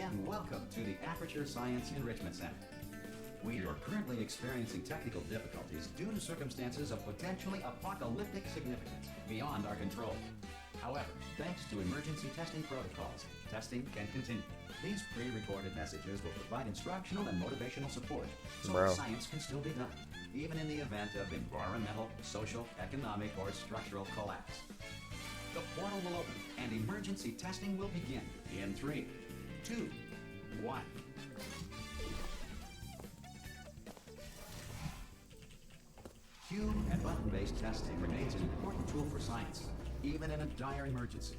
and welcome to the Aperture Science Enrichment Center. We are currently experiencing technical difficulties due to circumstances of potentially apocalyptic significance beyond our control. However, thanks to emergency testing protocols, testing can continue. These pre-recorded messages will provide instructional and motivational support so that science can still be done, even in the event of environmental, social, economic, or structural collapse. The portal will open and emergency testing will begin in 3, 2, 1. Cube and button-based testing remains an important tool for science, even in a dire emergency.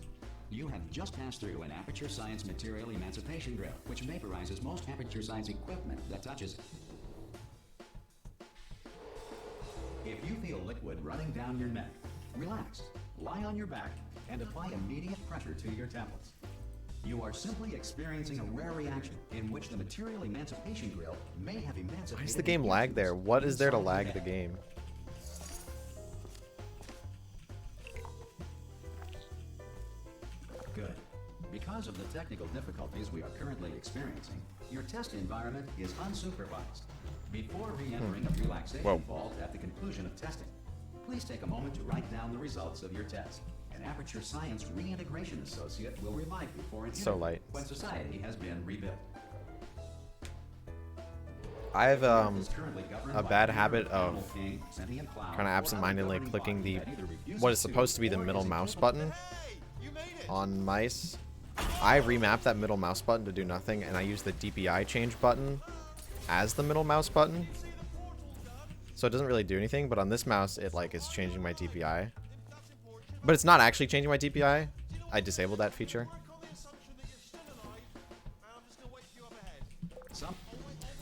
You have just passed through an Aperture Science material emancipation drill, which vaporizes most Aperture Science equipment that touches it. If you feel liquid running down your neck, relax, lie on your back, and apply immediate pressure to your temples. You are simply experiencing a rare reaction in which the material emancipation grill may have emancipated. Why does the game lag there? What is there to lag the game? Good. Because of the technical difficulties we are currently experiencing, your test environment is unsupervised. Before re-entering a relaxation vault at the conclusion of testing, please take a moment to write down the results of your test. An Aperture Science Reintegration Associate will remind you for an interview when society has been rebuilt. I have a bad habit of kind of absent-mindedly clicking the what is supposed to be the middle mouse button on mice. I remapped that middle mouse button to do nothing, and I use the DPI change button as the middle mouse button. So it doesn't really do anything, but on this mouse, it like is changing my DPI. But it's not actually changing my DPI. I disabled that feature.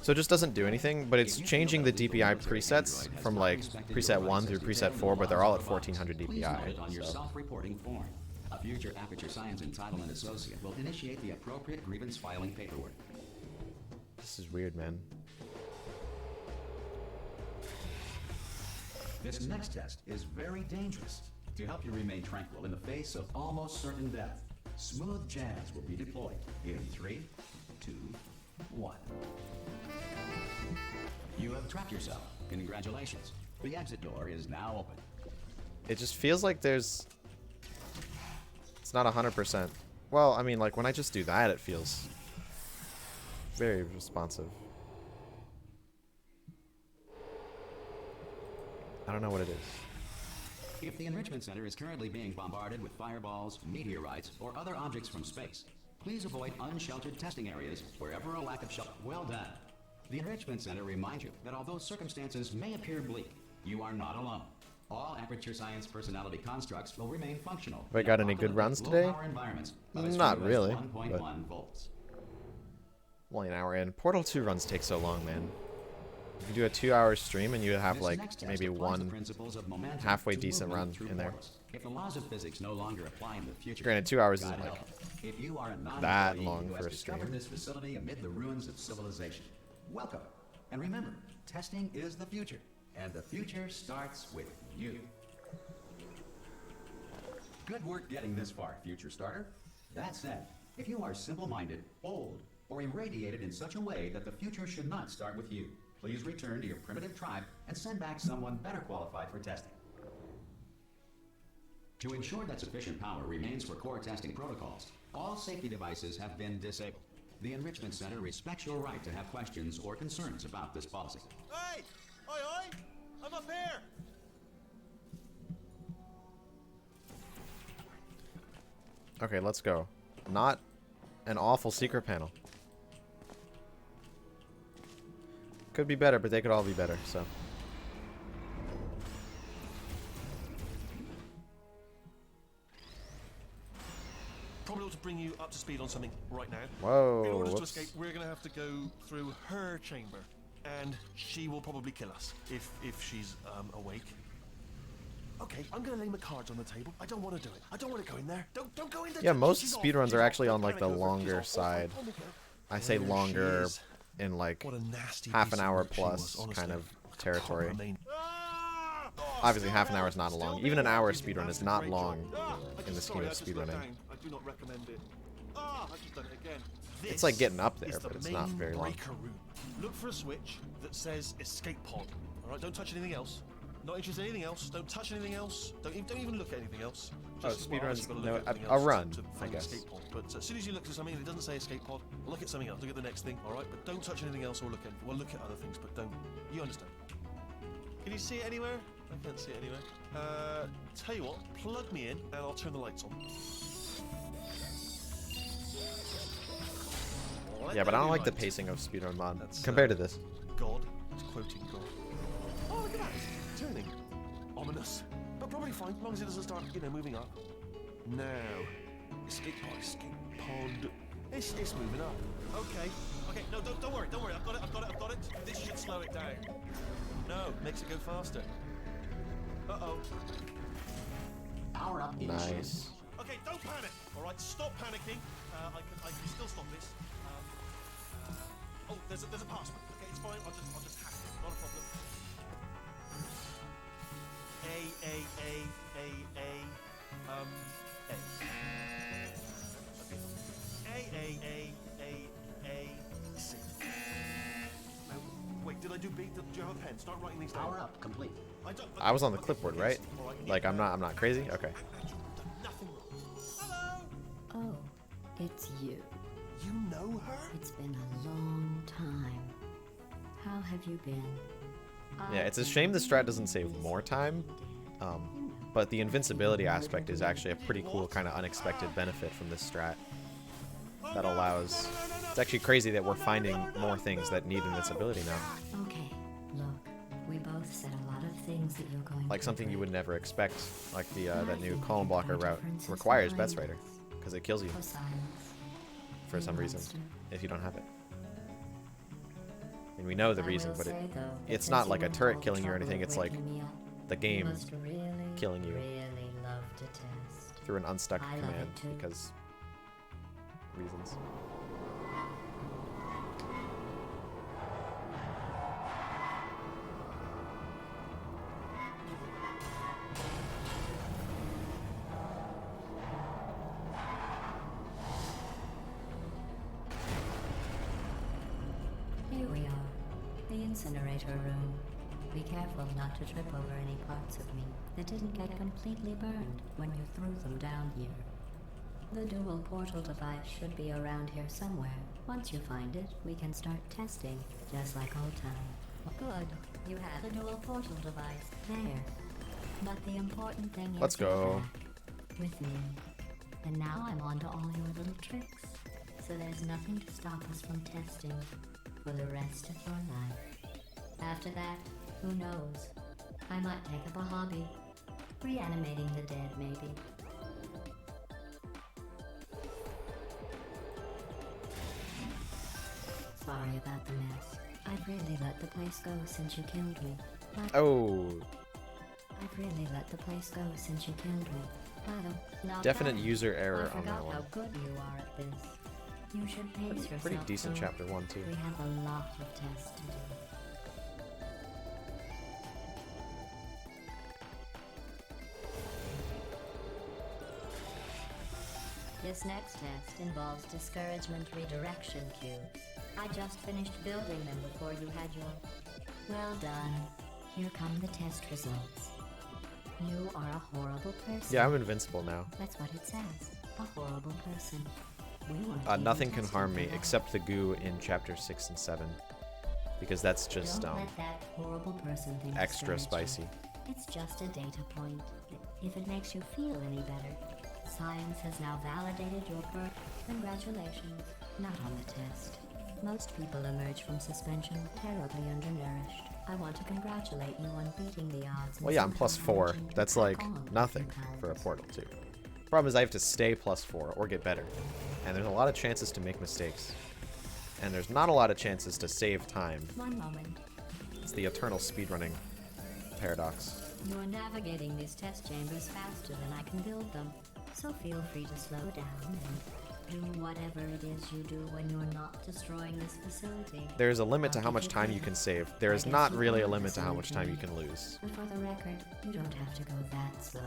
So it just doesn't do anything, but it's changing the DPI presets from like preset 1 through preset 4, but they're all at 1400 DPI. On your self-reporting form. A future Aperture Science Entitlement Associate will initiate the appropriate grievance filing paperwork. This is weird, man. This next test is very dangerous. To help you remain tranquil in the face of almost certain death, smooth jazz will be deployed in 3, 2, 1. You have trapped yourself. Congratulations. The exit door is now open. It just feels like it's not 100%. Well, I mean, like when I just do that, it feels very responsive. I don't know what it is. If the Enrichment Center is currently being bombarded with fireballs, meteorites, or other objects from space, please avoid unsheltered testing areas wherever a lack of shelter. Well done. The Enrichment Center reminds you that although circumstances may appear bleak, you are not alone. All Aperture Science personality constructs will remain functional. Have I got any good runs today? Not really. 1.1 volts. Only an hour in. Portal 2 runs take so long, man. You do a 2-hour stream and you have like maybe one halfway decent run in there. If the laws of physics no longer apply in the future, granted, 2 hours isn't like if you are a that long for a stream. This facility amid the ruins of civilization. Welcome. And remember, testing is the future, and the future starts with you. Good work getting this far, future starter. That said, if you are simple-minded, old, or irradiated in such a way that the future should not start with you, please return to your primitive tribe and send back someone better qualified for testing. To ensure that sufficient power remains for core testing protocols, all safety devices have been disabled. The Enrichment Center respects your right to have questions or concerns about this policy. Hey! Oi, oi! I'm up here! Okay, let's go. Not an awful secret panel. Could be better, but they could all be better, so. Probably ought to bring you up to speed on something right now. Whoa. In order to escape, we're going to have to go through her chamber. And she will probably kill us if she's awake. Okay, I'm going to lay my cards on the table. I don't want to do it. I don't want to go in there. Don't go in there. Yeah, most speedruns are actually on like the longer side. I say longer in like half an hour plus kind of territory. Obviously, half an hour is not long. Even an hour speedrun is not long in the scheme of speedrunning. I do not recommend it. Ah, I've just done it again. It's like getting up This there, is the but it's not main very long. breaker room. Look for a switch that says escape pod. All right, don't touch anything else. Not interested in anything else. Don't touch anything else. Don't even look at anything else. Speedruns, Well, no, look at everything a else run, to I find the guess. escape pod. But as soon as you look at something and it doesn't say escape pod, look at something else. Look at the next thing, all right? But don't touch anything else or look at. Well, look at other things, but don't. You understand? Can you see it anywhere? I can't see it anywhere. Tell you what, plug me in and I'll turn the lights on. Yeah, but I don't like the pacing of Speedrun mod compared to this. God, it's quoting God. Oh, look at that! It's turning. Ominous. But probably fine, as long as it doesn't start, moving up. Now, escape pod. It's moving up. Okay. No, don't worry. I've got it. This should slow it down. No, makes it go faster. Uh-oh. Power up. Nice. Okay, don't panic. All right, stop panicking. I can still stop this. Oh, there's a password. Okay, it's fine. I'll just hack it. Not a problem. C. No, wait, did I do B? Do you have a pen? Start writing these down. Power up complete. I was on the clipboard, right? Like I'm not crazy? Okay. Nothing wrong. Hello? Oh, it's you. You know her? It's been a long time. How have you been? Yeah, it's a shame the strat doesn't save more time. But the invincibility aspect is actually a pretty cool kind of unexpected benefit from this strat. That allows... It's actually crazy that we're finding more things that need invincibility now. Okay, look, we both said a lot of things that you're going Like to something you would never expect, like the that I new think column you blocker found route differences requires behind Bets Rider, us. because it kills you For silence. for some reason, Monster. if you don't have it. And we know the I reason, will but say, though, that it's since not you like a went turret all the killing you or trouble anything, of it's like waking me up, the you game must really, killing you really love to test. through an unstuck I love command it too. because reasons. Here we are, the incinerator room. Be careful not to trip over any parts of me that didn't get completely burned when you threw them down here. The dual portal device should be around here somewhere. Once you find it, we can start testing, just like old times. Good, you have the dual portal device there. But the important thing is Let's go. you're back with me. And now I'm on to all your little tricks. So there's nothing to stop us from testing for the rest of your life. After that, who knows? I might take up a hobby. Reanimating the dead, maybe. Sorry about the mess. I've really let the place go since you killed me. Oh, I've really let the place go since you killed me. Well, not definite bad. user error I on that forgot one. how good you are at this. You should pace yourself. Pretty decent too. chapter 1 too. We have a lot of tests to do. This next test involves discouragement redirection cubes. I just finished building them before you had your... Well done. Here come the test results. You are a horrible person. Yeah, I'm invincible now. That's what it says. A horrible person. We weren't Nothing even can testing harm for me that. except the goo in chapter 6 and 7. Because that's just Don't let that horrible person thing extra discourage spicy. you. It's just a data point. If it makes you feel any better. Science has now validated your birth. Congratulations. Not on the test. Most people emerge from suspension terribly undernourished. I want to congratulate you on beating the odds. and Well, yeah, I'm somehow +4. managing to That's crack like on nothing a few for a pounds. portal too. Problem is I have to stay +4 or get better. And there's a lot of chances to make mistakes. And there's not a lot of chances to save time. One moment. It's the eternal speedrunning paradox. You're navigating these test chambers faster than I can build them. So feel free to slow down and do whatever it is you do when you're not destroying this facility. There's a limit to how much time you can save. There is not really a limit to how much time you can lose. And for the record, you don't have to go that slowly.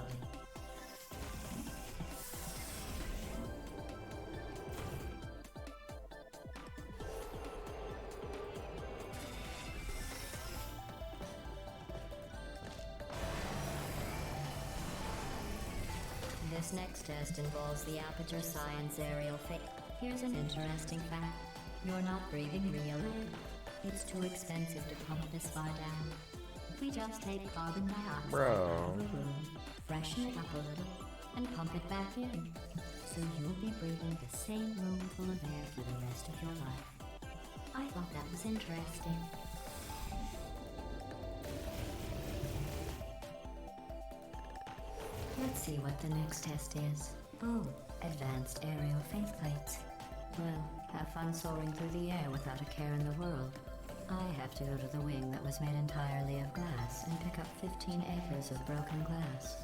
This next test involves the aperture science aerial fake. Here's an interesting fact. You're not breathing real air. It's too expensive to pump this far down. We just take carbon dioxide out of the room, freshen it up a little, and pump it back in. So you'll be breathing the same room full of air for the rest of your life. I thought that was interesting. Let's see what the next test is. Oh, advanced aerial faceplates. Well, have fun soaring through the air without a care in the world. I have to go to the wing that was made entirely of glass and pick up 15 acres of broken glass.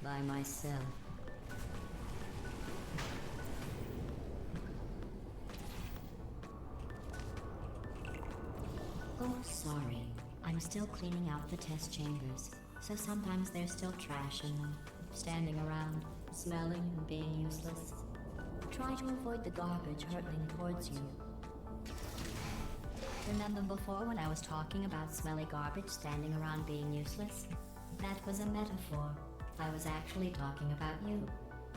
By myself. Oh, sorry. I'm still cleaning out the test chambers, so sometimes there's still trash in them, standing around, smelling and being useless. Try to avoid the garbage hurtling towards you. Remember before when I was talking about smelly garbage standing around being useless? That was a metaphor. I was actually talking about you.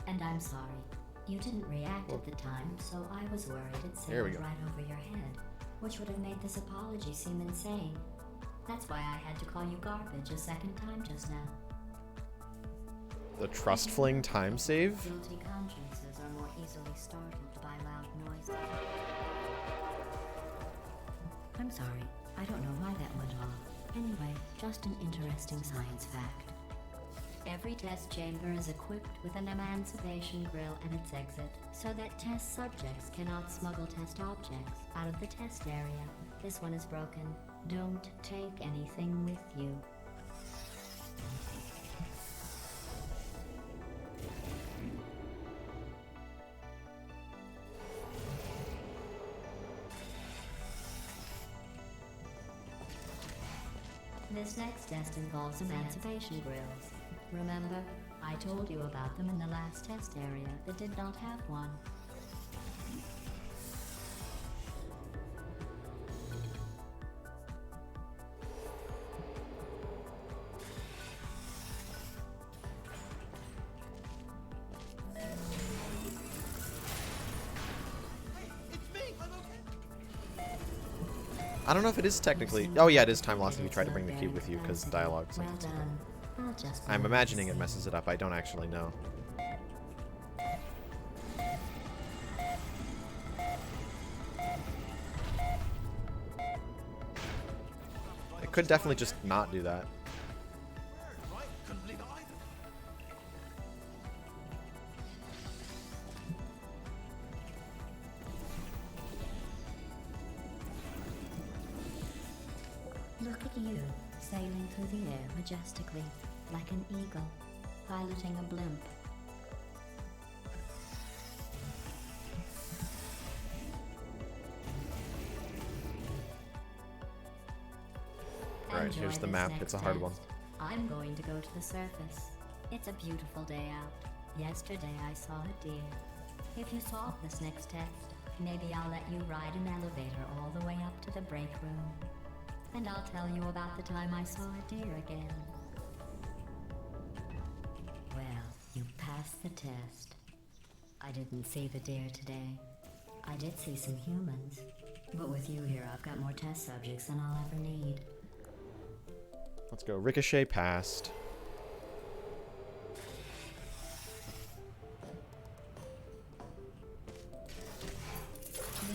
And I'm sorry. You didn't react at the time, so I was worried it sailed right over your head, which would have made this apology seem insane. That's why I had to call you garbage a second time just now. The trust fling time save? Guilty consciences are more easily startled by loud noises. I'm sorry, I don't know why that went off. Anyway, just an interesting science fact. Every test chamber is equipped with an emancipation grill at its exit, so that test subjects cannot smuggle test objects out of the test area. This one is broken. Don't take anything with you. This next test involves emancipation grills. Remember, I told you about them in the last test area that did not have one. I don't know if it is technically... Oh yeah, it is time lost if you try to bring the cube with you, because dialogue. Well done. I'll just I'm imagining it messes it up. I don't actually know. It could definitely just not do that. Look at you, sailing through the air majestically, like an eagle, piloting a blimp. Alright, here's the map. It's a hard one. I'm going to go to the surface. It's a beautiful day out. Yesterday I saw a deer. If you solve this next test, maybe I'll let you ride an elevator all the way up to the break room. And I'll tell you about the time I saw a deer again. Well, you passed the test. I didn't see the deer today. I did see some humans. But with you here, I've got more test subjects than I'll ever need. Let's go. Ricochet passed.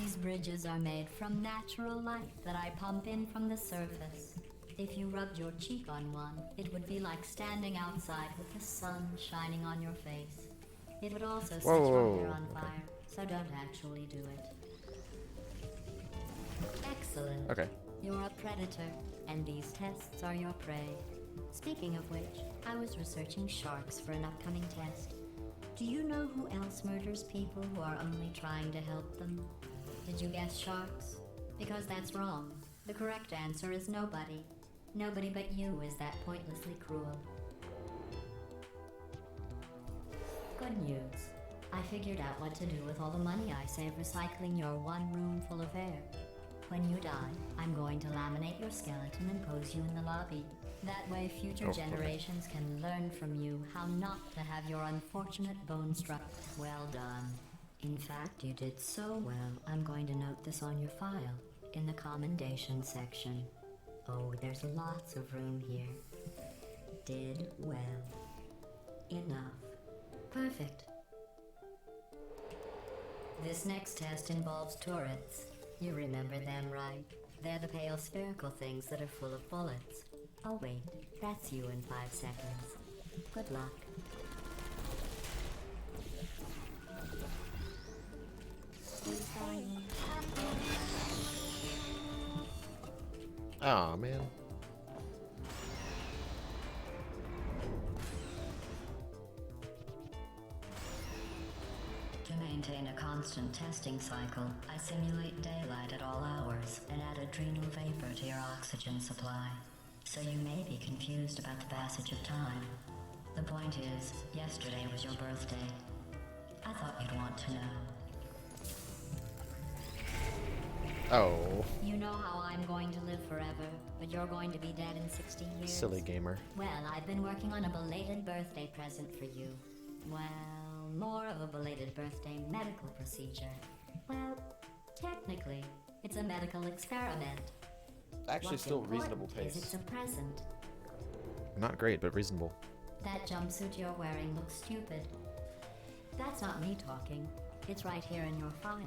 These bridges are made from natural light that I pump in from the surface. If you rubbed your cheek on one, it would be like standing outside with the sun shining on your face. It would also set your hair on fire, so don't actually do it. Excellent. Okay. You're a predator, and these tests are your prey. Speaking of which, I was researching sharks for an upcoming test. Do you know who else murders people who are only trying to help them? Did you guess sharks? Because that's wrong. The correct answer is nobody. Nobody but you is that pointlessly cruel. Good news. I figured out what to do with all the money I save recycling your one room full of air. When you die, I'm going to laminate your skeleton and pose you in the lobby. That way future generations can learn from you how not to have your unfortunate bone struck. Well done. In fact, you did so well, I'm going to note this on your file, in the commendation section. Oh, there's lots of room here. Did well. Enough. Perfect. This next test involves turrets. You remember them, right? They're the pale spherical things that are full of bullets. Oh wait, that's you in 5 seconds. Good luck. Oh man. To maintain a constant testing cycle, I simulate daylight at all hours and add adrenal vapor to your oxygen supply. So you may be confused about the passage of time. The point is, yesterday was your birthday. I thought you'd want to know. Oh. You know how I'm going to live forever, but you're going to be dead in 60 years? Silly gamer. Well, I've been working on a belated birthday present for you. Well, more of a belated birthday medical procedure. Well, technically, it's a medical experiment. Actually, What's still important reasonable is pace. it's a present. Not great, but reasonable. That jumpsuit you're wearing looks stupid. That's not me talking. It's right here in your file.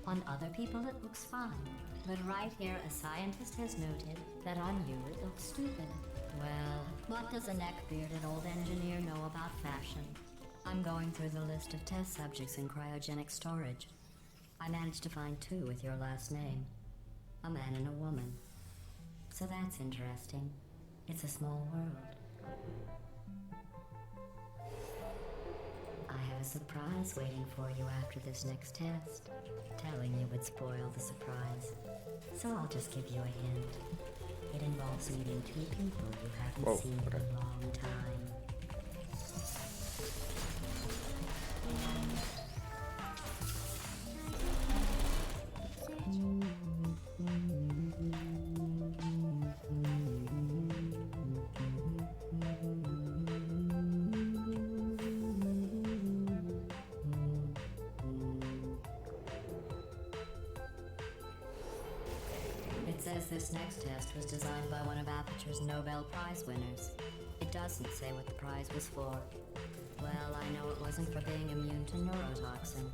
On other people it looks fine, but right here a scientist has noted that on you it looks stupid. Well, what does a neck-bearded old engineer know about fashion? I'm going through the list of test subjects in cryogenic storage. I managed to find 2 with your last name. A man and a woman. So that's interesting. It's a small world. I have a surprise waiting for you after this next test. Telling you would spoil the surprise. So I'll just give you a hint. It involves meeting 2 people you haven't seen in a long time. It says this next test was designed by one of Aperture's Nobel Prize winners. It doesn't say what the prize was for. Well, I know it wasn't for being immune to neurotoxin.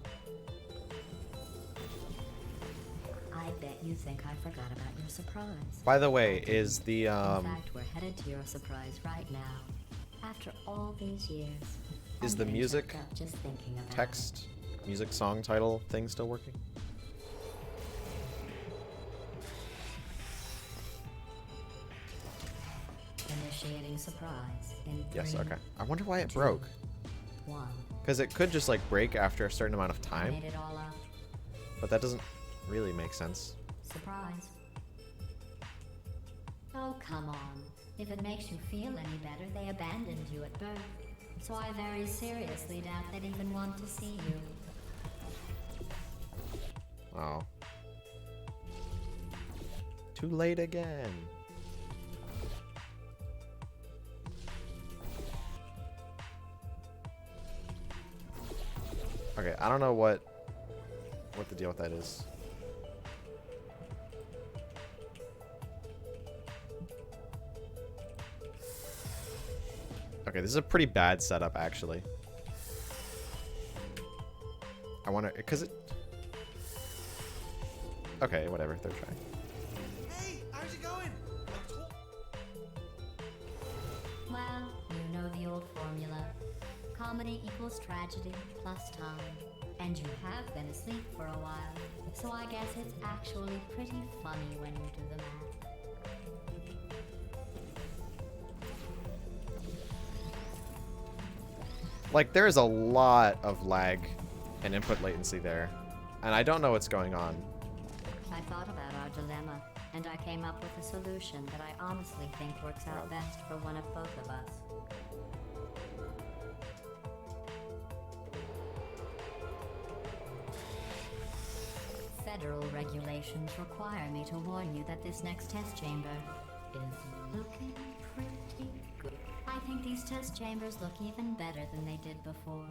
I bet you think I forgot about your surprise. By the way, is the In fact, we're headed to your surprise right now. After all these years. is I'm the getting music choked up just thinking about text, music song title thing still working? it. Initiating surprise in Yes, 3, okay. I wonder why it 2, broke. 1. Because it could just like break after a certain amount of I time, made it all up. but that doesn't really make sense. Surprise. Oh, come on. If it makes you feel any better, they abandoned you at birth. So I very seriously doubt they'd even want to see you. Oh. Too late again. Okay, I don't know what the deal with that is. Okay, this is a pretty bad setup, actually. I wonder, because it... Okay, whatever, third try. Hey, how's it going? Well, you know the old formula. Comedy equals tragedy plus time. And you have been asleep for a while. So I guess it's actually pretty funny when you do the math. Like, there's a lot of lag and input latency there. And I don't know what's going on. I thought about our dilemma, and I came up with a solution that I honestly think works out best for one of both of us. Federal regulations require me to warn you that this next test chamber is looking pretty good. I think these test chambers look even better than they did before.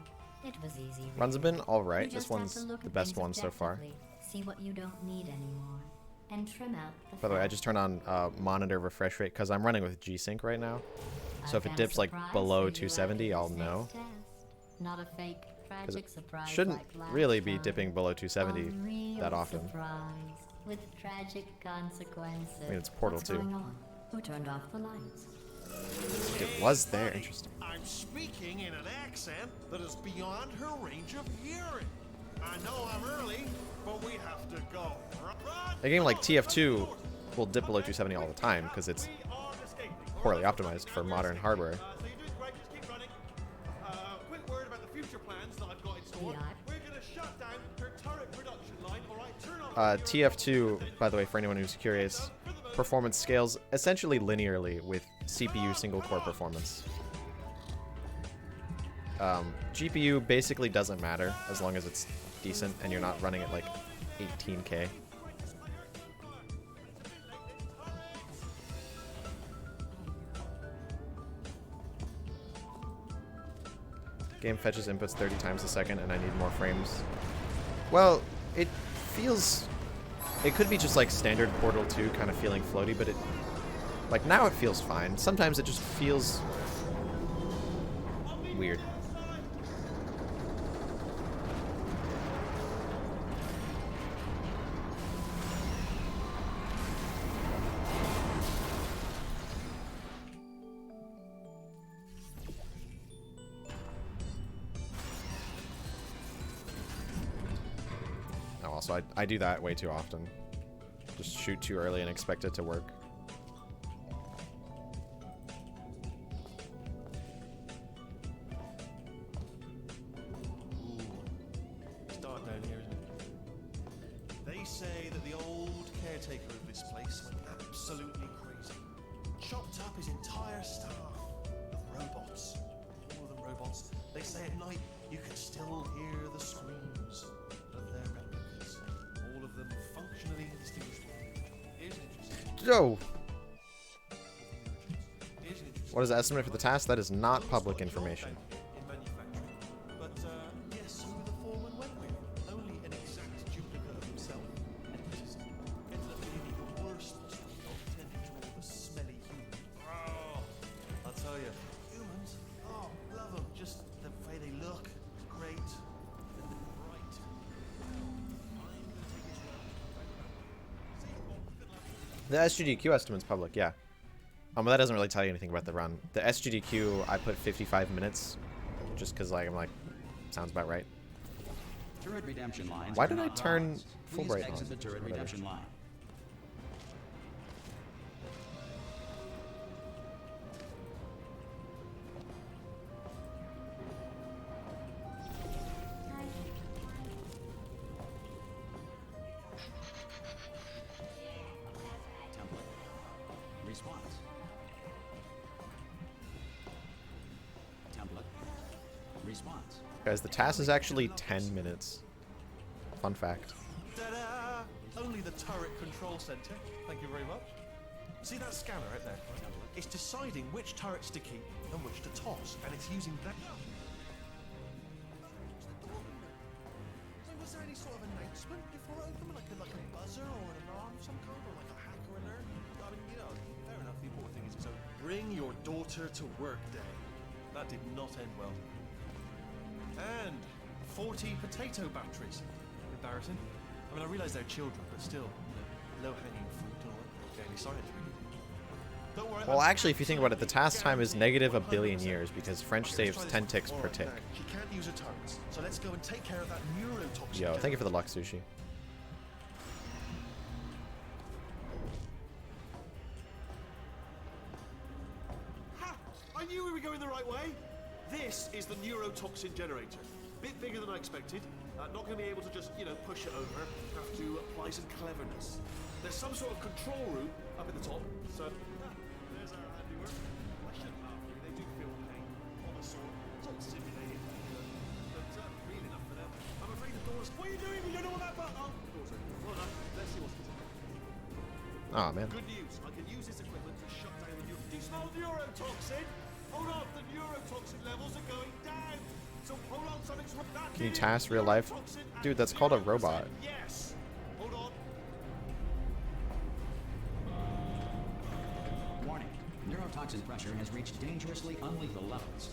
It was easy. Runs have been alright. You This just have one's to look the at best things one so far. objectively, see what you don't need anymore, and trim out the By the way, I fat. just turned on monitor refresh rate because I'm running with G-Sync right now. So if I've it got a dips like surprise below for you 270, after I'll this know. next test. Not a fake, tragic surprise Shouldn't like last really be time. dipping below 270 A real that often. Surprise with tragic consequences. I mean, it's Portal What's 2. going on? Who turned off the lights? It was there. Interesting. I'm speaking in an accent that is beyond her range of hearing. I know I'm early, but we have to go. A game like TF2 will dip below 270 all the time because it's poorly optimized for modern hardware. So you're doing great, just keep running. Quick word about the future plans that I've got in store. Yeah. We're going to shut down her turret production line, alright? Turn off TF2, by the way, for anyone who's curious, performance scales essentially linearly with CPU single-core performance. GPU basically doesn't matter as long as it's decent and you're not running at like 18K. Game fetches inputs 30 times a second and I need more frames. Well, it feels... It could be just like standard Portal 2 kind of feeling floaty, but it... Like now it feels fine. Sometimes it just feels... weird. Also, I do that way too often. Just shoot too early and expect it to work. It's dark down here, isn't it? They say that the old caretaker of this place went absolutely crazy. Chopped up his entire staff of robots. All of them robots. They say at night you can still hear the screams of their replicas. All of them functionally indistinguishable. Here's an interesting. Yo! Here's an interesting. What is the estimate for the task? That is not public information. In manufacturing. But yes, who the foreman went with? Only an exact duplicate of himself. And it just ended up being even worse than not tending to all the smelly humans. Oh, I'll tell you, humans, oh, love them. Just the way they look, great, and bright. The SGDQ estimate's public, yeah. But that doesn't really tell you anything about the run. The SGDQ, I put 55 minutes, just because like I'm like, sounds about right. Turret redemption lines. Why are did I not turn balanced. full Please bright exit on? the turret Whatever. redemption line. Template. Response. Template. Response. Guys, the task is actually 10 minutes. Fun fact. Ta-da! Only the turret control center. Thank you very much. See that scanner right there? It's deciding which turrets to keep and which to toss, and it's using that. So was there any sort of announcement before I opened, like a buzzer or an alarm of some kind, or like a hacker alert? I mean, you know, fair enough. The important thing is so. Bring your daughter to work day. That did not end well. And 40 potato batteries. Embarrassing. I mean, I realize they're children, but still, low-hanging fruit and all that daily science, really. Don't worry. Well, actually, if you think about it, the task time is negative a billion years because French Okay, let's saves try 10 this ticks one. per Alright, tick. now, she can't use her turrets, so let's go and take care of that neurotoxin. Yo, thank you for the luck, Sushi. Ha! I knew we were going the right way. This is the neurotoxin generator. Bit bigger than I expected. Not going to be able to just, push it over. Have to apply some cleverness. There's some sort of control room up at the top. So there's our handiwork. I shouldn't laugh. They do feel pain on the sort. It's all simulated. But real enough for them. I'm afraid the doors. What are you doing? You don't know what that button. Oh, the doors open. Well enough. Let's see what's inside. Aw, man. Good news. I can use this equipment to shut down the Do you smell neurotoxin? Hold on, the neurotoxin levels are going down. So hold on, something's wrong. Can you task real life? Dude, that's called a robot. Yes. Hold on. Warning. Neurotoxin pressure has reached dangerously unlethal levels.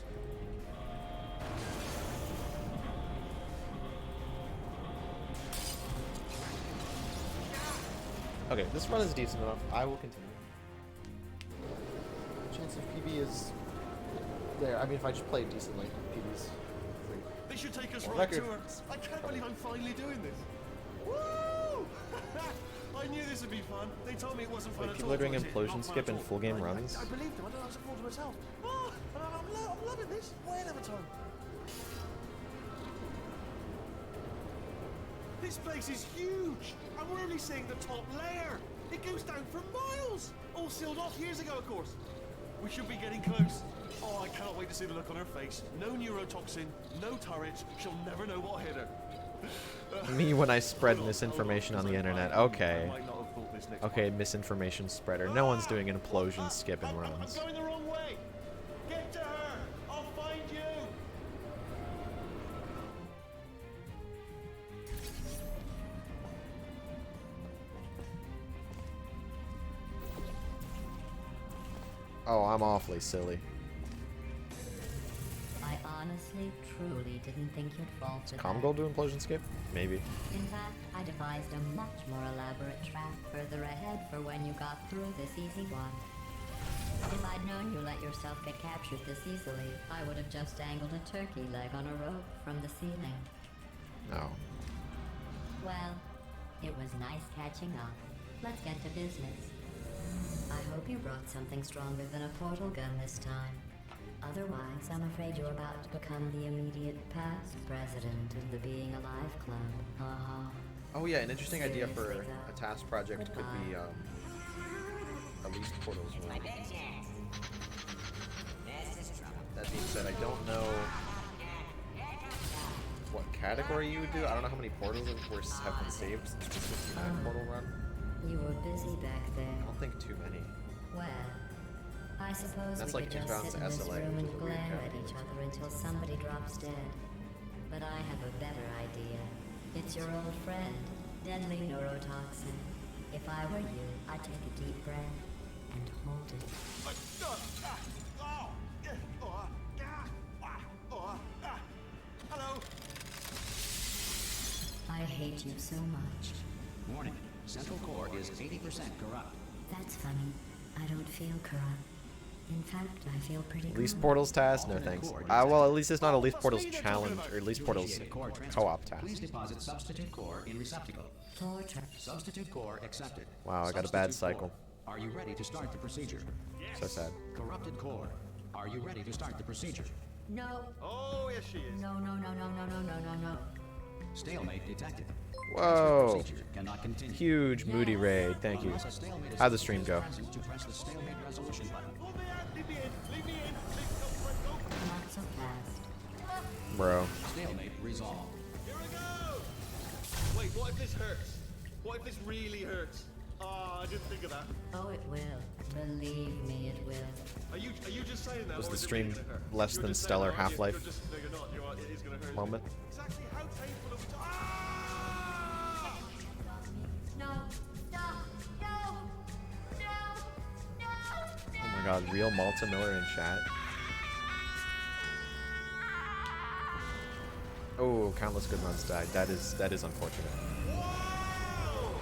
Okay, this run is decent enough. I will continue. Chance of PB is there. I mean, if I just play it decently, PB's free. They should take us Well, right record. to her. I can't believe I'm finally doing this. Woo! I knew this would be fun. They told me it wasn't fun Wait, at people all. are doing was it? implosion Not fun skip at in all. full game runs? I believed them. I don't know how to to myself. Oh, I'm loving this. Way ahead of time. This place is huge, and we're only seeing the top layer. It goes down for miles. All sealed off years ago, of course. We should be getting close. Oh, I cannot wait to see the look on her face. No neurotoxin, no turrets. She'll never know what hit her. Me when I spread misinformation on the internet. Okay. I might not have thought this next Okay, misinformation spreader. No one's doing an implosion skip in I'm runs. going the wrong way. Get to her. I'll find you. Oh, I'm awfully silly. I honestly, truly didn't think you'd fall for Common that. goal to implosion skip? Maybe. In fact, I devised a much more elaborate trap further ahead for when you got through this easy one. If I'd known you let yourself get captured this easily, I would have just dangled a turkey leg on a rope from the ceiling. No. Well, it was nice catching up. Let's get to business. I hope you brought something stronger than a portal gun this time. Otherwise, I'm afraid you're about to become the immediate past president of the Being Alive Club. Haha. Oh yeah, an interesting idea for Seriously, a though. task project could be at least portals. That being said, I don't know what category you would do. I don't know how many portals have been saved since the 69 portal run. You were busy back I there. don't think too many. Well, I suppose That's we like could just 2,000 sit in this SLA, room which and is a weird glare at category. each other until somebody drops dead. But I have a better idea. It's your old friend, deadly neurotoxin. If I were you, I'd take a deep breath and hold it. Hello. I hate you so much. Warning. Central core is 80% corrupt. That's funny. I don't feel corrupt. In fact, I feel pretty Least good. portals task? No thanks. Well, at least it's not a least portals challenge, or at least To portals initiate a core transfer, co-op task. Please deposit substitute core in receptacle. Torture. Substitute core accepted. Wow, I got a bad Substitute cycle. core. Are you ready to start the procedure? So sad. Corrupted core. Are you ready to start the procedure? No. Oh, yes, she is. No, no, no, no, no, no, no, no, no. Stalemate detected. Whoa. Procedure cannot continue. Huge moody raid. Thank you. Unless a stalemate is How'd the stream go? present to press the stalemate resolution button. Pull me out. Leave me in. Leave me in. Go. Not so fast. Bro. Stalemate resolved. Here I go. Wait, what if this hurts? What if this really hurts? Ah, I didn't think of that. Oh, it will. Believe me, it will. Are you just saying that? Was or the is it stream really gonna hurt? less You're than just saying stellar that, aren't you? Half-Life You're just, no, you're not. You're right. It is gonna hurt. moment? Exactly how painful are we Ah! No, stop, no, no, no, Oh my god, real Malta Miller in chat. Oh, countless good runs died. That is unfortunate. Whoa!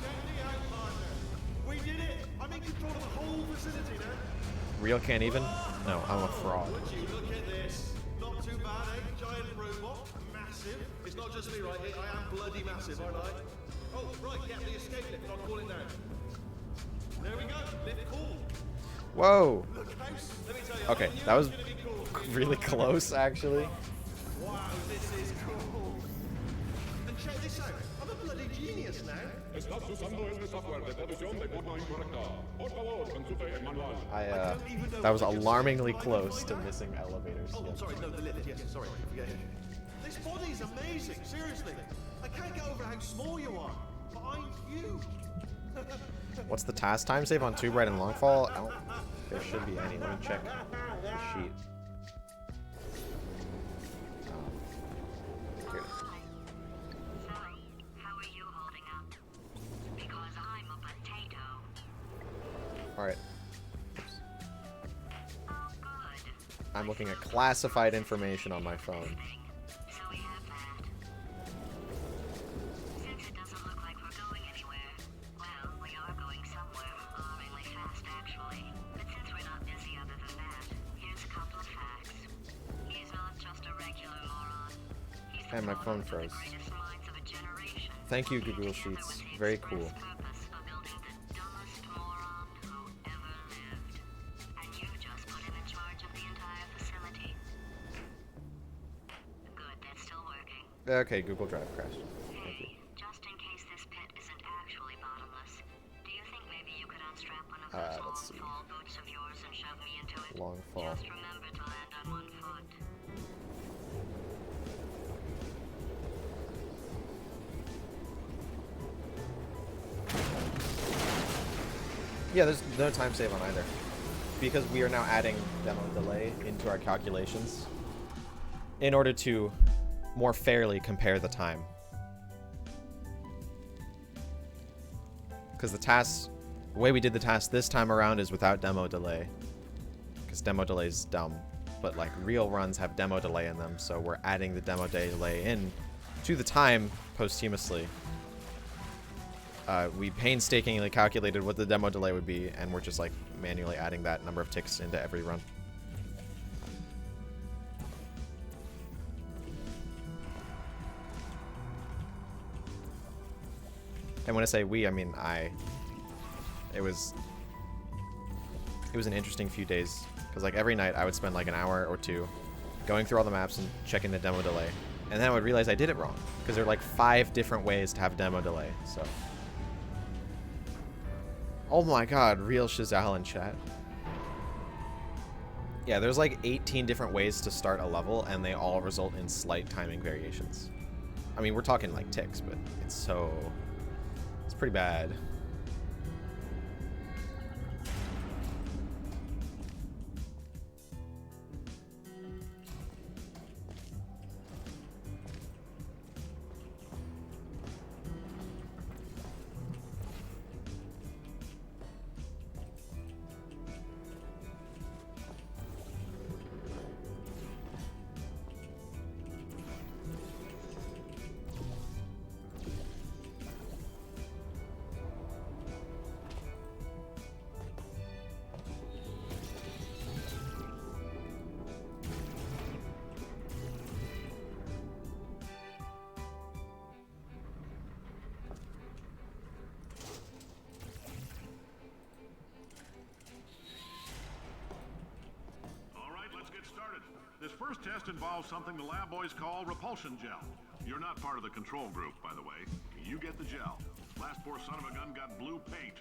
Check me out, partner. We did it. I'm in control of the whole vicinity now. Real can't even? No, I'm a fraud. Would you look at this? Not too bad, eh? Giant robot. Massive. It's not just me, right? I am bloody massive, aren't I? Oh, right. Get the escape lift. I'll call it now. There we go. Lift cool. Whoa! Look, house. Let me tell you. Okay, I knew that it was gonna be cool. really close, actually. Wow, this is cool. And check this out. I'm a bloody genius now. Estás usando este software de producción de forma incorrecta. Por favor, consulte el manual. That was alarmingly close to missing elevators. Oh, Yeah. sorry, no, the lift. Yes, sorry. Forget it. This body's amazing. Seriously. I can't get over how small you are. But I'm huge. What's the task time save on Tube Ride and Longfall? I don't think there should be any. Let me check the sheet. Here it is. How are you holding up? Because I'm a potato. Alright. Oh, good. I'm looking at classified information on my phone. So we have that. Since it doesn't look like we're going anywhere, well, we are going somewhere, alarmingly fast actually. But since we're not busy other than that, here's a couple of facts. He's not just a regular moron. He's the And my phone product of the froze. greatest minds of a generation. Thank you, Google Sheets. Very cool. Purpose of building the dumbest moron who ever lived. And you just put him in charge of the entire facility. Good, that's still working. Okay, Google Drive crashed. Thank you. Hey, just in case this pit isn't actually bottomless, do you think maybe you could unstrap one of those Let's see. long fall boots of yours and shove me into it? Long fall. Just remember to land on one foot. Yeah, there's no time save on either. Because we are now adding demo delay into our calculations in order to more fairly compare the time. Because the way we did the task this time around is without demo delay. Because demo delay is dumb. But like real runs have demo delay in them, so we're adding the demo delay in to the time posthumously. We painstakingly calculated what the demo delay would be, and we're just like manually adding that number of ticks into every run. And when I say we, I mean I. It was an interesting few days, because like every night I would spend like an hour or two going through all the maps and checking the demo delay, and then I would realize I did it wrong, because there are like 5 different ways to have demo delay. So. Oh my god, real Shazal in chat. Yeah, there's like 18 different ways to start a level, and they all result in slight timing variations. I mean, we're talking like ticks, but it's pretty bad. This first test involves something the lab boys call repulsion gel. You're not part of the control group, by the way. You get the gel. Last poor son of a gun got blue paint.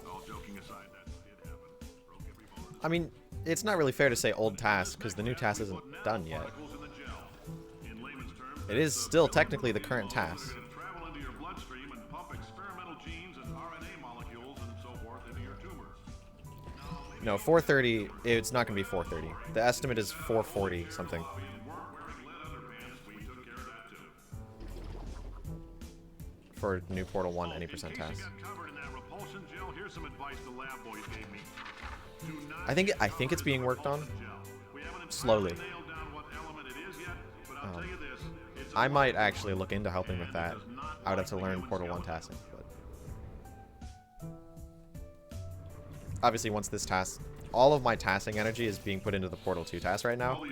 All joking aside, that did happen. Broke every bone. I mean, it's not really fair to say old task, because the new task isn't done yet. It is still technically the current task. Travel into your bloodstream and pump experimental genes and RNA molecules and so forth into your tumors. No, 430, it's not going to be 430. The estimate is 440 something. For new Portal 1 any percent task. I think it's being worked on slowly. I might actually look into helping with that. I would have to learn Portal 1 tasking, but obviously once this task, all of my tasking energy is being put into the Portal 2 task right now.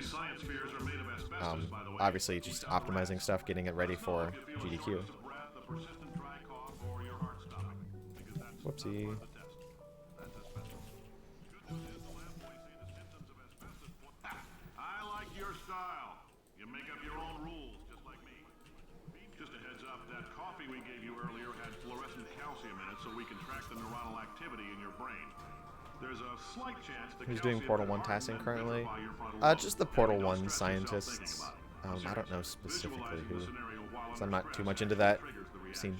Obviously just optimizing stuff, getting it ready for GDQ. Whoopsie. I like your style. You make up your own rules, just like me. Just a heads up, that coffee we gave you earlier had fluorescent calcium in it so we can track the neuronal activity in your brain. There's a slight chance that who's doing Portal 1 tasking currently? Just the Portal 1 scientists. I don't know specifically who, because I'm not too much into that scene.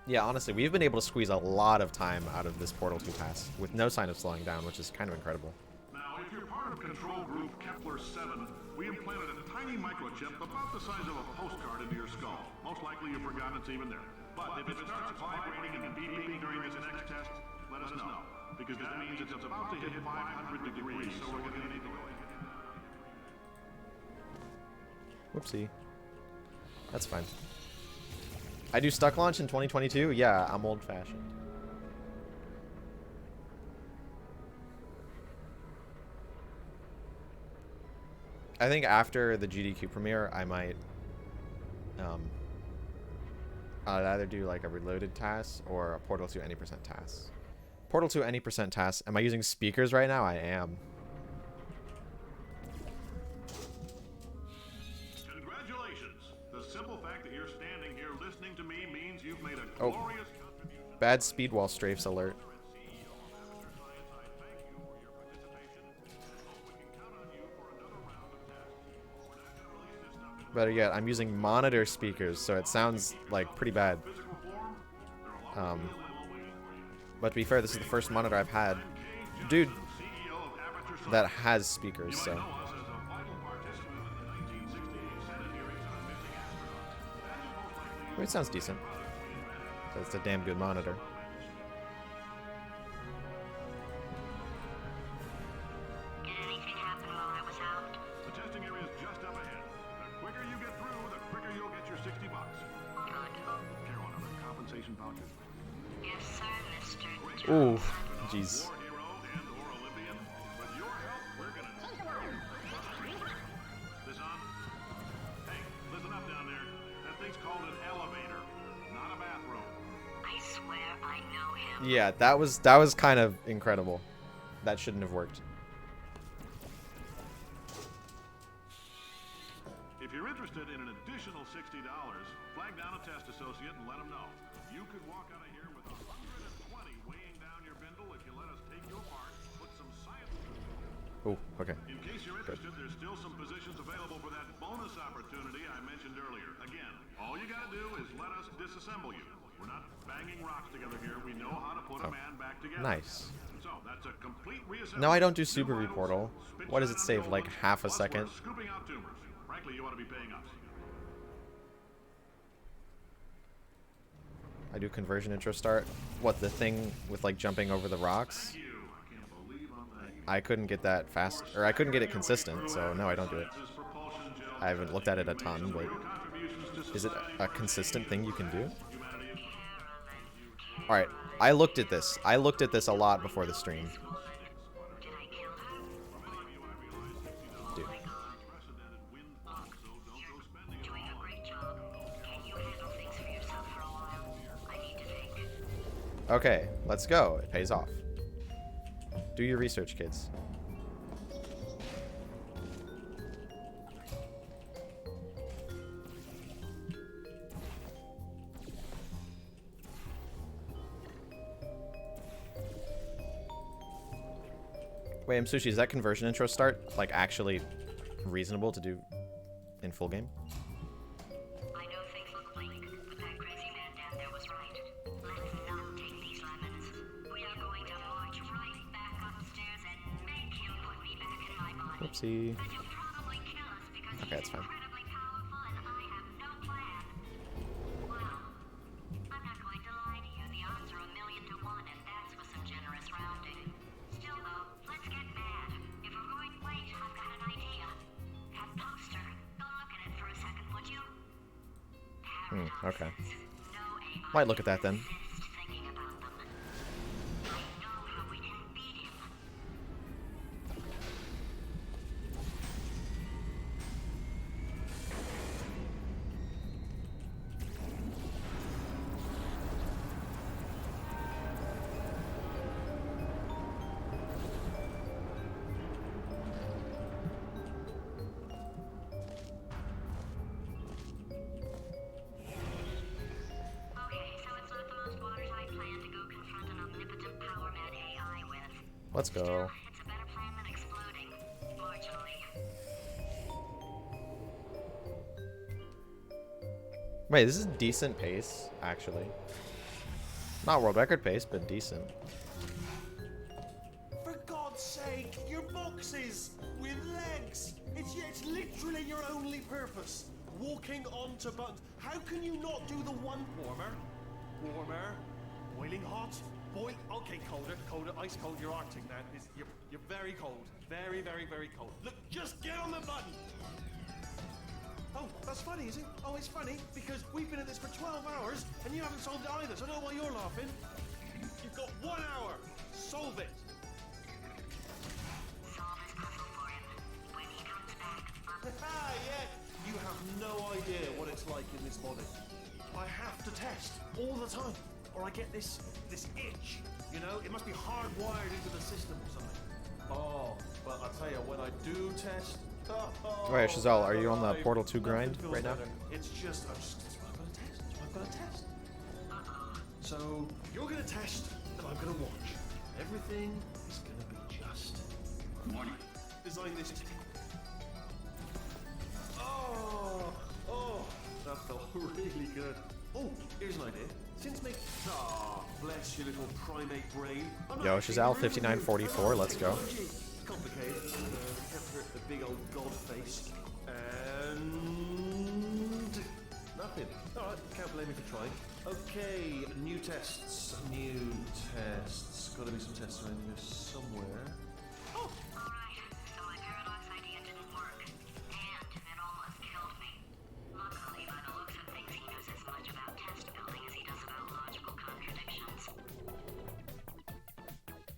Yeah, honestly, we've been able to squeeze a lot of time out of this Portal 2 pass with no sign of slowing down, which is kind of incredible. Now, if you're part of control group Kepler-7, we implanted a tiny microchip about the size of a postcard into your skull. Most likely you've forgotten it's even there. But if it starts vibrating and beeping during this next test, let us know. Because that means it's about to hit 500 degrees, so we're going to need to go ahead. Whoopsie. That's fine. I do stuck launch in 2022? Yeah, I'm old-fashioned. I think after the GDQ premiere, I might I'd either do like a reloaded task or a Portal 2 any percent task. Portal 2 any percent task. Am I using speakers right now? I am. Congratulations. The simple fact that you're standing here listening to me means you've made a glorious contribution. Bad speed wall strafes alert. Better yet, I'm using monitor speakers, so it sounds like pretty bad. But to be fair, this is the first monitor I've had, dude, that has speakers, so. It sounds decent. So it's a damn good monitor. Ooh, jeez. Yeah, that was kind of incredible. That shouldn't have worked. If you're interested in an additional $60, flag down a test associate and let them know. You could walk out of here with 120 weighing down your bindle if you let us take your part, put some science. Oh, okay. In case you're interested, there's still some positions available for that bonus opportunity I mentioned earlier. Again, all you gotta do is let us disassemble you. We're not banging rocks together here. We know how to put a man back together. Nice. So that's a complete reassessment. No, I don't do super reportal. What does it save? Like half a second? Scooping out tumors. Frankly, you ought to be paying us. I do conversion intro start. What, the thing with like jumping over the rocks? I couldn't get that fast, or I couldn't get it consistent, so no, I don't do it. I haven't looked at it a ton, but is it a consistent thing you can do? Alright, I looked at this. I looked at this a lot before the stream. Dude. Okay, let's go. It pays off. Do your research, kids. Wait, Sushi, is that conversion intro start like actually reasonable to do in full game? I know things look bleak, but that crazy man down there was right. Let's not take these lemons. We are going to march right back upstairs and make him put me back in my body. Whoopsie. And he'll probably kill us because Okay, that's he's fine. incredibly powerful and I have no plan. Well, I'm not going to lie to you. The odds are 1,000,000 to 1, and that's with some generous rounding. Still though, let's get mad. If we're going late, I've got an idea. That poster. Go look at it for a second, would you? Okay. Might look at that then. Thinking about them. I know how we can beat him. Let's go. It's a better plan than exploding. Marginally. Wait, this is decent pace, actually. Not world record pace, but decent. For God's sake, your boxes with legs. It's literally your only purpose. Walking onto buttons. How can you not do the one warmer? Warmer. Boiling hot. Okay, colder. Ice cold. You're Arctic now. You're very cold. Very, very, very cold. Look, just get on the button. Oh, that's funny, is it? Oh, it's funny because we've been at this for 12 hours and you haven't solved it either. So I don't know why you're laughing. You've got 1 hour. Solve it. Solve his puzzle for him. When he comes back, Yeah. You have no idea what it's like in this body. I have to test all the time, or I get this itch. You know, it must be hardwired into the system or something. Oh, well, I tell you, when I do test. Alright, Chazelle, are you on the Portal 2 grind right now? It's just, that's what I've got to test. So, you're going to test, and I'm going to watch. Everything is going to be just. Design this. Oh, that felt really good. Oh, here's an idea. Since make. Bless your little primate brain. Yo, Chazelle 5944, let's go. Complicated. Kept her a big old god face. And. Nothing. Alright, can't blame me for trying. Okay, new tests. Gotta be some tests around here somewhere. Oh! alright, so my paradox idea didn't work. And it almost killed me. Luckily, by the looks of things, he knows as much about test building as he does about logical contradictions.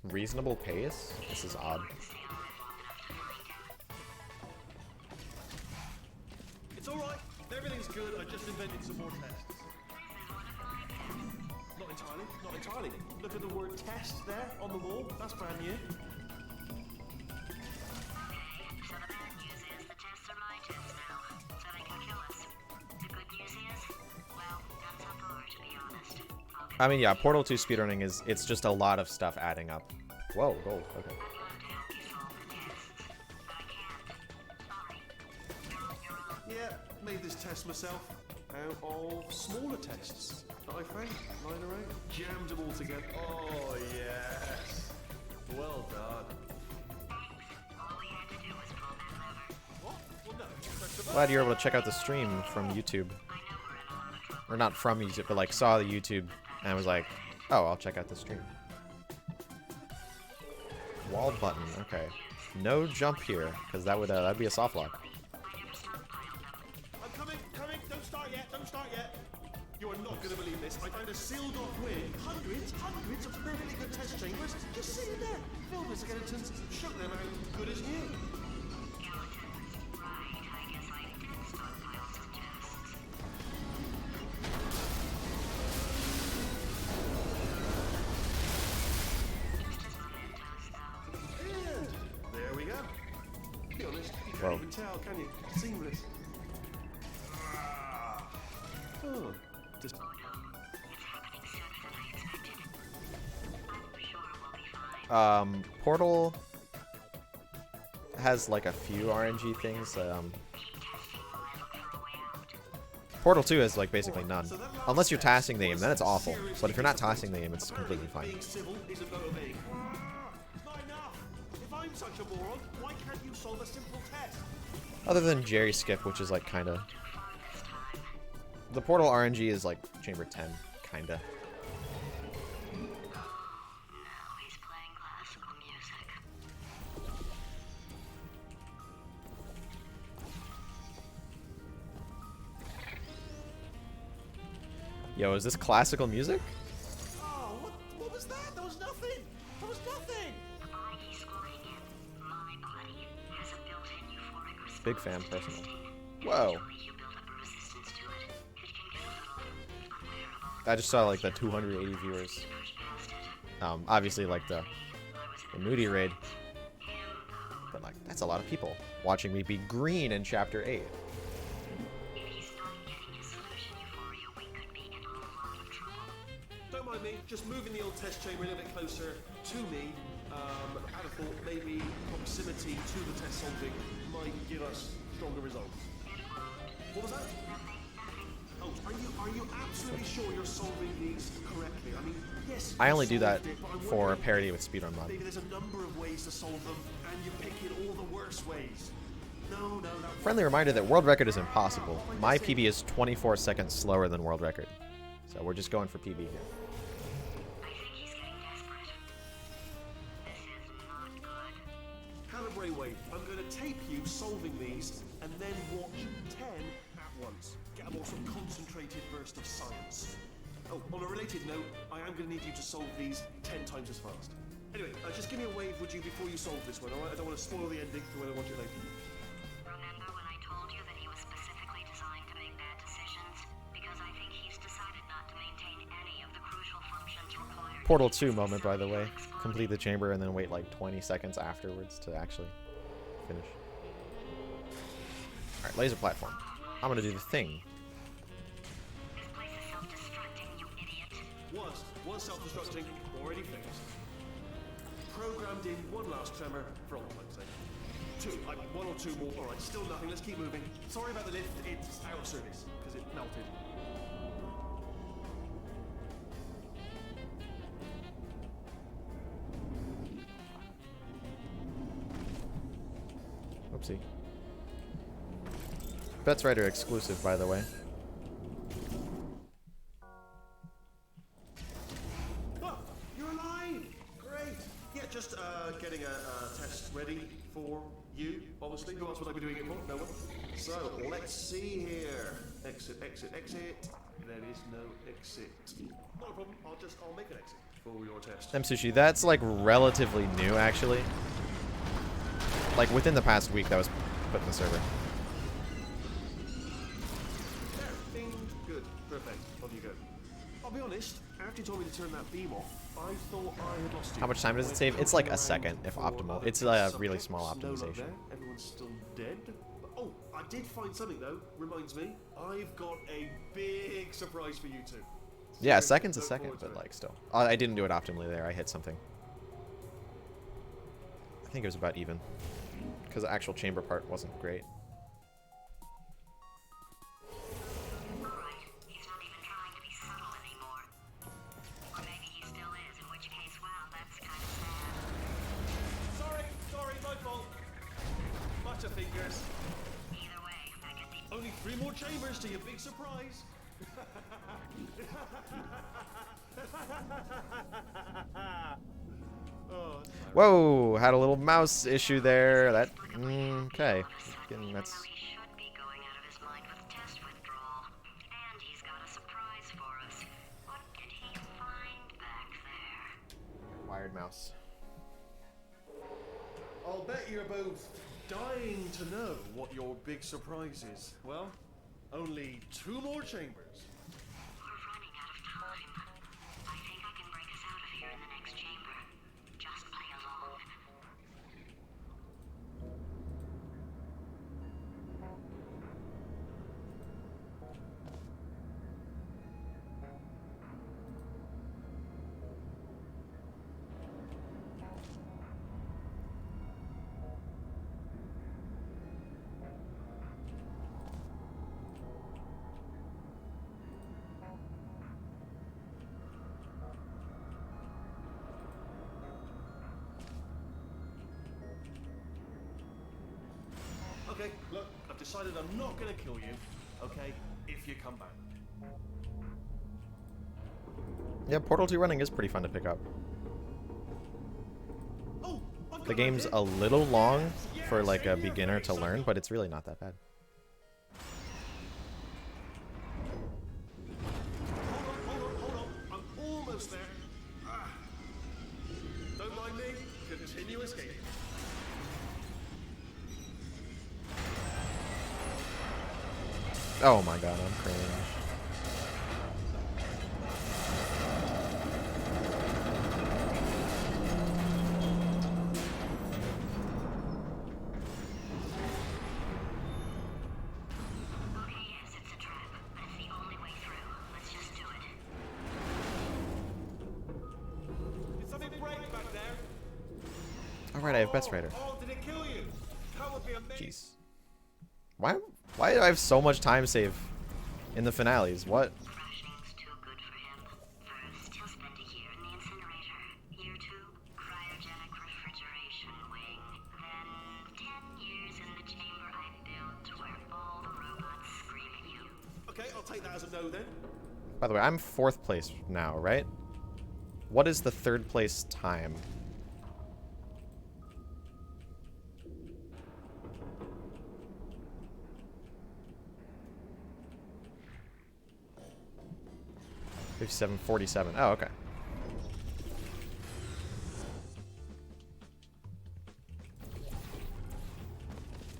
Reasonable pace? This is odd. Stay alive long enough to find him. It's alright. Everything's good. I just invented some more tests. Not entirely. Look at the word test there on the wall. That's brand new. Okay, so the bad news is the tests are my tests now, so they can kill us. The good news is, well, none so far, to be honest. I mean, yeah, Portal 2 speedrunning it's just a lot of stuff adding up. Whoa, gold, okay. I'd love to help you solve the tests, but I can't. Sorry. You're on your own. Yeah, made this test myself out of smaller tests that I found lying around. Jammed them all together. Oh, yes. Well done. Thanks. All we had to do was pull that lever. What? Well, no. Press the button. Glad you're able to check out the stream from YouTube. I know we're in a lot of trouble. Or not from YouTube, but like saw the YouTube and was like, oh, I'll check out the stream. Wall button, okay. No jump here, because that'd be a soft lock. I never stockpiled them. I'm coming. Don't start yet. You are not going to believe this. I found a sealed off wing. Hundreds of perfectly good test chambers just sitting there. Filled with skeletons. Shook them out. Good as new. Skeletons. Right, I guess I did stockpile some tests. Just as mementos, though. And there we go. To be honest, you can't Whoa. even tell, can you? Seamless. Oh, just. Oh no, it's happening sooner than I expected. I'm sure we'll be fine. Portal has like a few RNG things. Keep testing while I look for a way out. Portal 2 has like basically none. Unless you're tassing the game, then it's awful. But if you're not tassing the game, it's completely fine. Being civil isn't motivating. Not enough. If I'm such a moron, why can't you solve a simple test? Other than Jerry Skip, which is like kinda. The Portal RNG is like Chamber 10, kinda. Now he's playing classical music. Yo, is this classical music? Oh, what was that? There was nothing. The body he's scoring in, my body, has a built-in euphoric response Big fan, to personal. testing. Whoa. Usually you build up a resistance to it. It can get a little unbearable. I just saw like the 280 viewers. Push past it. Obviously like the Moody raid. But like, that's a lot of people watching me be green in Chapter 8. If he's not getting his solution euphoria, we could be in a lot of trouble. Don't mind me, just moving the old test chamber a little bit closer to me. I'd have thought maybe proximity to the test solving might give us stronger results. What was that? Oh, are you absolutely sure you're solving these correctly? I mean, I only do that for parody with Speedrun mod. Maybe there's a number of ways to solve them, and you're picking all the worst ways. No, Friendly reminder that world record is impossible. My PB is 24 seconds slower than world record. So we're just going for PB here. I think he's getting desperate. This is not good. Calibrate wave. I'm going to tape you solving these, and then watch 10 at once. Get a more sort of concentrated burst of science. Oh, on a related note, I am going to need you to solve these 10 times as fast. Anyway, just give me a wave, would you, before you solve this one, alright? I don't want to spoil the ending for when I watch it later. Remember when I told you that he was specifically designed to make bad decisions? Because I think he's decided not to maintain any of the crucial functions required. Portal 2 moment, by the way. Complete the chamber and then wait like 20 seconds afterwards to actually finish. Alright, laser platform. I'm gonna do the thing. This place is self-destructing, you idiot. Was self-destructing, already fixed. Programmed in one last tremor for all time's sake. One or two more. Alright, still nothing. Let's keep moving. Sorry about the lift. It's out of service because it melted. Oopsie. Bets Rider exclusive, by the way. Oh, you're alive! Great. Yeah, just getting a test ready for you, obviously. Who else would I be doing it for? No one. So, let's see here. Exit, exit, exit. There is no exit. Not a problem. I'll make an exit for your test. Sushi, that's like relatively new, actually. Like within the past week, that was put in the server. There, bing, good, perfect. On you go. I'll be honest. After you told me to turn that beam off, I thought I had lost you. How much time does it save? It's like a second, if optimal. It's a really small optimization. Everyone's still dead. Oh, I did find something though. Reminds me, I've got a big surprise for you two. Yeah, a second's a second, but like still. I didn't do it optimally there. I hit something. I think it was about even. Because the actual chamber part wasn't great. Alright, he's not even trying to be subtle anymore. Or maybe he still is, in which case, well, that's kind of sad. Sorry, my fault. Butterfingers. Either way, back at the... Only 3 more chambers to your big surprise. Oh, Whoa! Had a little mouse issue there. That okay. Again, that's He should be going out of his mind with test withdrawal. And he's got a surprise for us. What did he find back there? wired mouse. I'll bet you're both dying to know what your big surprise is. Well, only 2 more chambers. We're running out of time. I think I can break us out of here in the next chamber. Just play along. Okay, look, I've decided I'm not going to kill you, okay, if you come back. Yeah, Portal 2 running is pretty fun to pick up. Oh, I've got The an game's idea. a little long Yes, for like a yes, beginner to yes, learn, but it's really not that bad. Hold on. I'm almost there. Ah. Don't mind me. Continue escaping. Oh my god, I'm cringe. Okay, yes, it's a trap, but it's the only way through. Let's just do it. Did something break back there? Alright, I have Best Rider. Oh, did it kill you? That would be amazing. Jeez. Why do I have so much time save in the finales? What? Crashing's too good for him. First, he'll spend a year in the go then. By the way, I'm 4th place now, right? What is the 3rd place time? $57.47. Oh, okay.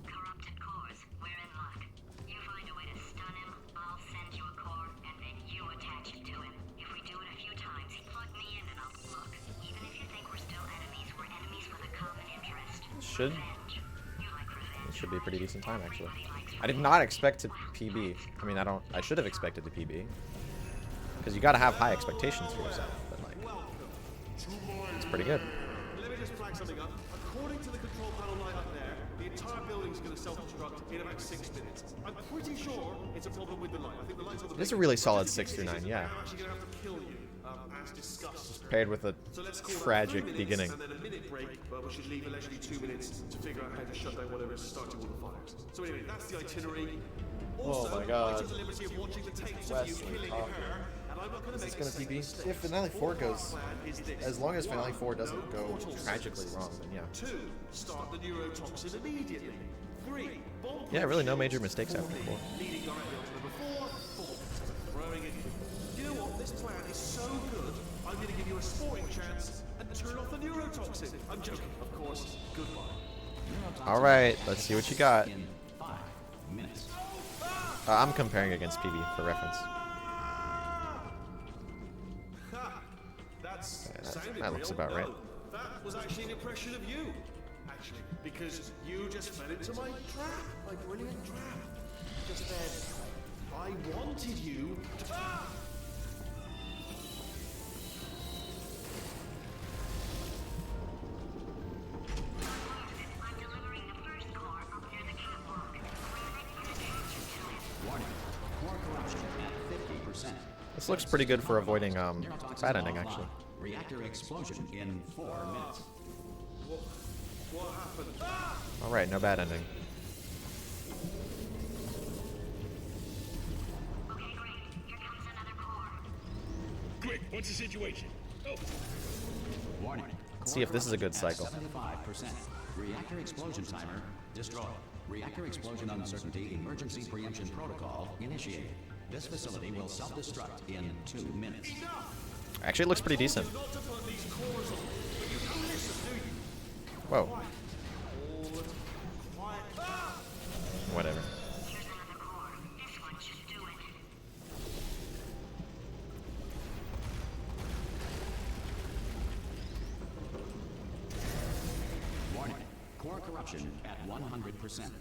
Corrupted cores, we're in luck. You find a way to stun him, I'll send you a core, and then you attach it to him. If we do it a few times, plug me in and I'll look. Even if you think we're still enemies, we're enemies for the common interest. Should Revenge. You like revenge. It should be a pretty decent time, actually. I did not expect to PB. I mean, I should have expected to PB. Because you gotta have high expectations for yourself. But, like, it's pretty good. Let me just flag something up. According to the control panel light up there, the entire building's going to self-destruct in about 6 minutes. I'm pretty sure it's a problem with the light. I think the light's on the... This is a really solid 6 through 9, yeah. I'm actually going to have to kill you, as discussed. Paired with a So let's call that tragic 3 minutes beginning. And then a minute break, but we should leave allegedly 2 minutes to figure out how to shut down whatever is starting all the fires. So anyway, that's the itinerary. Also, Oh my God. I took the liberty of watching the tapes of you killing her, and I'm not going to make a second mistake. If Finale 4 goes, Plan is this. as long as Finale 4 doesn't One, go portal tragically systems. wrong, then yeah. 2, start the neurotoxin immediately. 3, bomb Yeah, really no shields. major mistakes after 4. Leading directly onto number 4, throwing it. You know what? This plan is so good. I'm going to give you a sporting chance and turn off the neurotoxin. I'm joking, of course. Goodbye. All right, let's see what you got. In 5 minutes. I'm comparing against PB for reference. Ha! That's sounded that looks real. about No, right. That was actually an impression of you. Actually, because you just fell into my trap, my brilliant trap. Just then, I wanted you to. Ah! I'm delivering the first core up near the catwalk. Warning. Core corruption at 50%. This looks pretty good for avoiding Neurotoxin bad ending, offline. actually. Reactor explosion in 4 minutes. What happened? Ah! All right, no bad ending. Okay, great. Here comes another core. Quick, what's the situation? Oh, Warning. Let's see if this is a good cycle. 75%. Reactor explosion timer destroyed. Reactor explosion uncertainty emergency preemption protocol initiated. This facility will self-destruct in 2 minutes. Actually, it looks pretty decent. Not to put these cores on, but you don't listen, do you? Whoa, Hold. Quiet. Ah! whatever. Here's another core. This one should do it. Warning. Core corruption at 100%.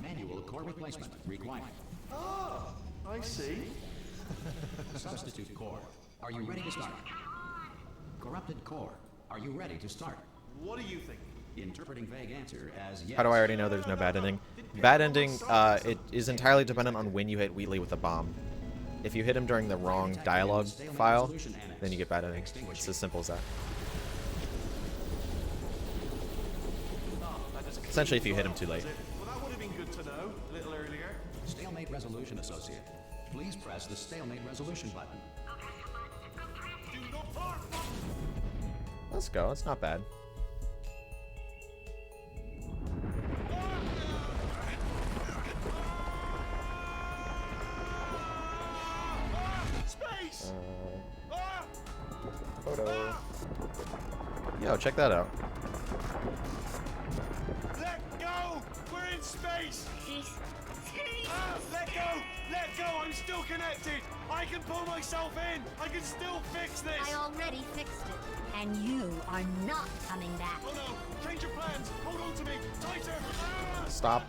Manual core replacement required. Ah! I see. Substitute core. Are you ready to start? Corrupted core. Are you ready to start? What do you think? Interpreting vague answer as yes. How do I already know there's no bad ending? Bad ending, it is entirely dependent on when you hit Wheatley with a bomb. If you hit him during the wrong dialogue file, then you get bad ending. It's as simple as that. Essentially, if you hit him too late. Well, that would have been good to know a little earlier. Stalemate resolution associate. Please press the stalemate resolution button. Go press the button. Go press it. Do not park. Let's go. It's not bad. Space! Photo. Yo, check that out. Let go! We're in space! Ah, let go! Let go! I'm still connected! I can pull myself in! I can still fix this! I already fixed it. And you are not coming back. Oh no! Change your plans! Hold on to me! Tighter! Ah, Stop.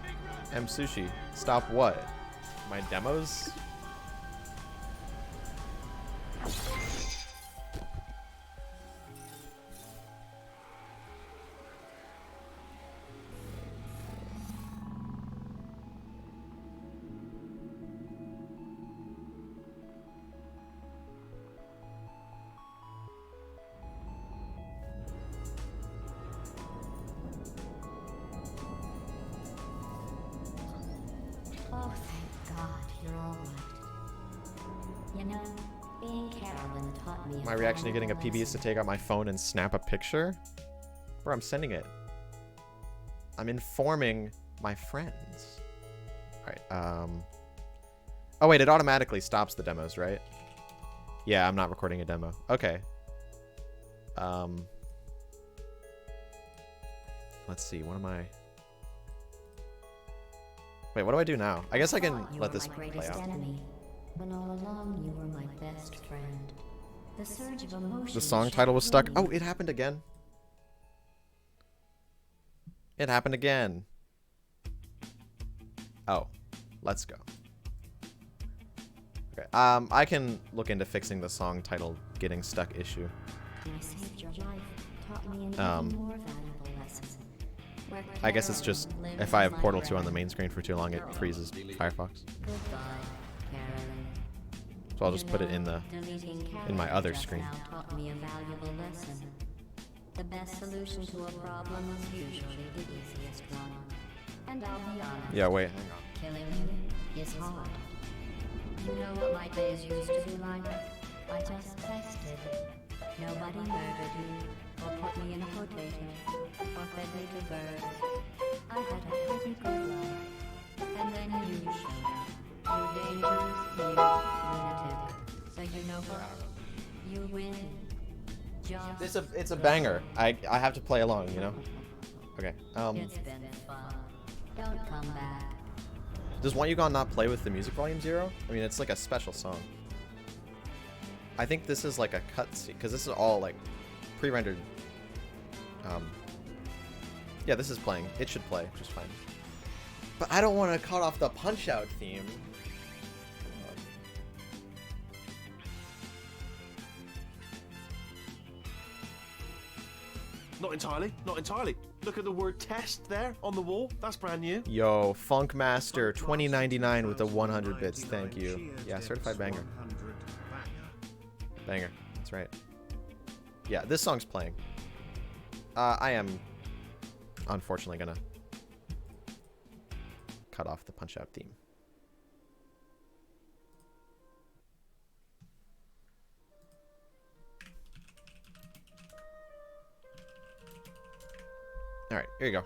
M Sushi. Stop what? My demos? Oh, thank God. Carolyn taught me. My reaction to getting a PB is to take out my phone and snap a picture. Bro, I'm sending it. I'm informing my friends. Alright, oh wait, it automatically stops the demos, right? Yeah, I'm not recording a demo. Okay. Let's see, what am I... Wait, what do I do now? I guess I can let this play out. Enemy, when all along you were my best friend. The surge of emotion. The song title was stuck. Oh, it happened again. It happened again. Oh, let's go. Okay, I can look into fixing the song title getting stuck issue. I saved your life, taught me an even more valuable lesson. I guess it's just if I have Portal 2 on the main screen for too long, it freezes Firefox. Goodbye, Carolyn. So I'll just put it in my other just screen. now taught me a valuable lesson. The best solution to a problem is usually the easiest one. And I'll be honest. Yeah, wait, hang on. Killing you is hard. You know what my days used to be like? I just tested. Nobody murdered you, or put me in a potato, or fed me to birds. I had a pretty good life. And then you showed up. You dangerous, you lunatic. So you know what? You win. Just It's a banger. I have to play along, you know? Okay, It's been fun. Don't come back. Does Want You Gone not play with the music volume 0? I mean, it's like a special song. I think this is like a cutscene, because this is all like pre-rendered. Yeah, this is playing. It should play just fine. But I don't want to cut off the Punch-Out theme. Not entirely. Not entirely. Look at the word test there on the wall. That's brand new. Yo, Funkmaster 2099 with the 100 bits. Thank you. Yeah, certified banger. Banger. That's right. Yeah, this song's playing. I am unfortunately gonna cut off the Punch-Out theme. Alright, here you go.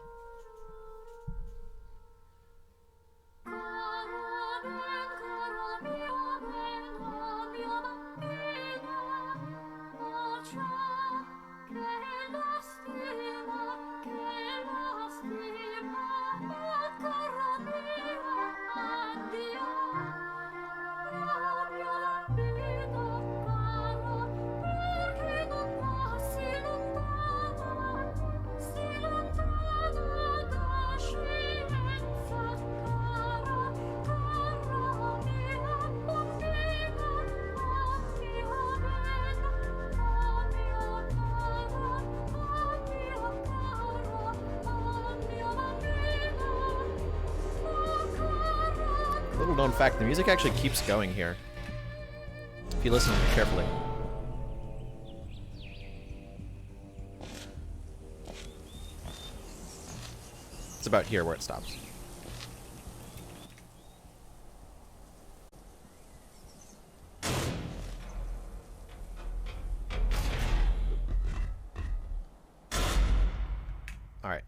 Little known fact, the music actually keeps going here, if you listen carefully. It's about here where it stops.